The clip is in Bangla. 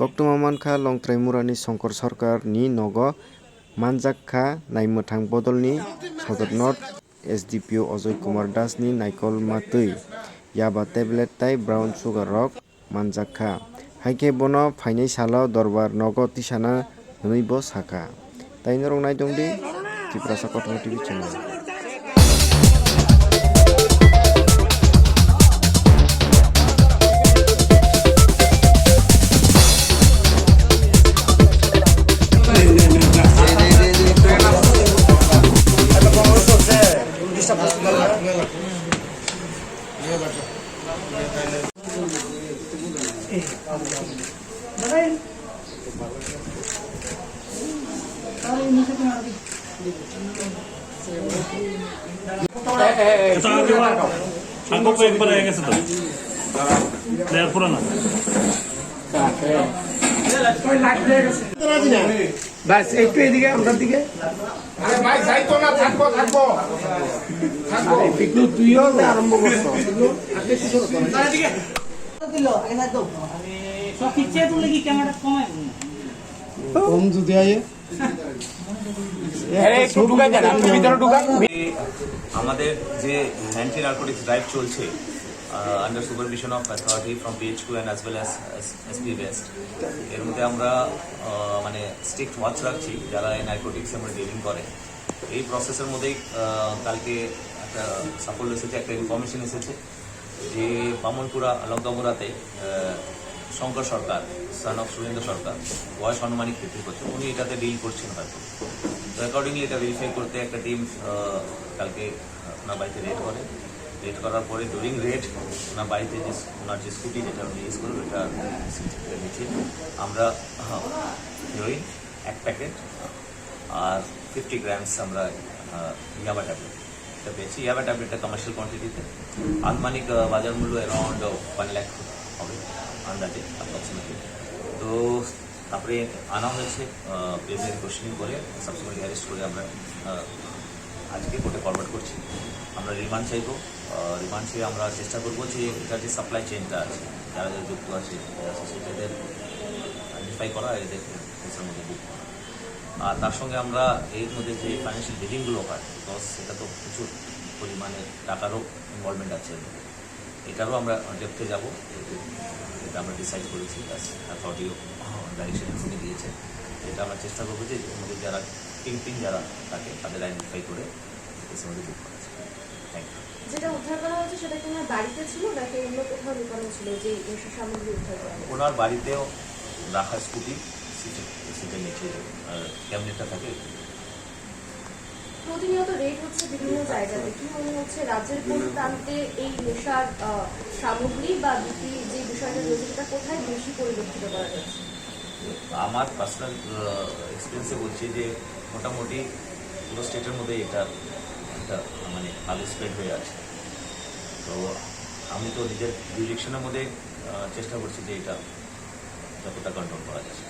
koktoma mankha langkamura sankar sarkar ni nogo manjakha naimwthang bodolni sodor north SDPO Ajay Kumar Das ni naikol matui yaba tablet tai brown sugar rok manjakha haike bono phainai salo dorbar nogo tisana hwnwi bo saka taino rok naitongdi Tiprasa Kothoma TV channel. Angkop ko yung parehas ito. Layer pura na. বাস একটু এদিকে আমরা দিকে আরে ভাই যাইতো না থাকবো পিকলু তুইও আরম্ভ করছ পিকলু আগে শুরু কর আরে দিকে দিল আগে না তো আমি সব পিছে তুলে কি ক্যামেরা কমাই কম যদি আয়ে আরে একটু ঢুকাই দেন আপনি ভিতরে ঢুকান আমাদের যে অ্যান্টি নারকোটিক্স ড্রাইভ চলছে under supervision of authority from PHQ and as well as SP West এর মধ্যে আমরা মানে স্ট্রিক্ট ওয়াচ রাখছি যারা এই নারকোটিক্স আমরা ডিলিং করে এই প্রসেসের মধ্যেই কালকে একটা সাফল্য এসেছে একটা ইনফরমেশন এসেছে যে বামনপুরা langkamuraতে শঙ্কর সরকার সন অফ সুরেন্দ্র সরকার বয়স আনুমানিক 50 বছর উনি এটাতে ডিল করছেন হয়তো তো অ্যাকর্ডিংলি এটা ভেরিফাই করতে একটা টিম কালকে ওনার বাড়িতে রেড করার পরে ডুরিং রেড ওনার বাড়িতে যে ওনার যে স্কুটি যেটা উনি ইউজ করবো এটা নিচে আমরা হিরোইন 1 প্যাকেট আর 50 গ্রামস আমরা ইয়াবা ট্যাবলেট এটা পেয়েছি ইয়াবা ট্যাবলেটটা কমার্শিয়াল কোয়ান্টিটিতে আনুমানিক বাজার মূল্য অ্যারাউন্ড 1 লাখ হবে আন্দাজে অ্যাপ্রক্সিমেটলি তো তারপরে আনা হয়েছে প্রিলিমিনারি কোশ্চেনিং করে সাবসিকুয়েন্টলি অ্যারেস্ট করে আমরা আজকে কোর্টে ফরওয়ার্ড করছি আমরা রিমান্ড চাইবো রিমান্ড চেয়ে আমরা চেষ্টা করবো যে এটার যে সাপ্লাই চেনটা আছে যারা যারা যুক্ত আছে সেটাদের আইডেন্টিফাই করা এদের কেসের মধ্যে বুক করা আর তার সঙ্গে আমরা এর মধ্যে যে ফাইন্যান্সিয়াল ডিলিংগুলো হয় বিকজ সেটা তো প্রচুর পরিমাণে টাকারও ইনভলভমেন্ট আছে এটারও আমরা দেখতে যাবো এটা আমরা ডিসাইড করেছি অথরিটিও ডাইরেকশন শুনে দিয়েছে এটা আমরা চেষ্টা করবো যে এর মধ্যে যারা কিংপিং যারা থাকে তাদের আইডেন্টিফাই করে এর মধ্যে বুক করা থ্যাংক ইউ যেটা উদ্ধার করা হয়েছে সেটা কি ওনার বাড়িতে ছিল নাকি অন্য কোথাও লুকানো ছিল যে এসব সামগ্রী উদ্ধার করা হয়েছে? ওনার বাড়িতেও রাখা স্কুটি সিটের নিচে ক্যাবিনেটটা থাকে। প্রতিনিয়ত রেড হচ্ছে বিভিন্ন জায়গাতে, কি মনে হচ্ছে রাজ্যের কোন প্রান্তে এই নেশার সামগ্রী বা বিক্রি যে বিষয়টা রয়েছে সেটা কোথায় বেশি পরিলক্ষিত করা যাচ্ছে? আমার পার্সোনাল এক্সপিরিয়েন্সে বলছি যে মোটামুটি পুরো স্টেটের মধ্যে এটা একটা মানে ভালো স্প্রেড হয়ে আছে। তো আমি তো নিজের জুরিডিকশনের মধ্যে চেষ্টা করছি যে এটা যতটা কন্ট্রোল করা যাচ্ছে।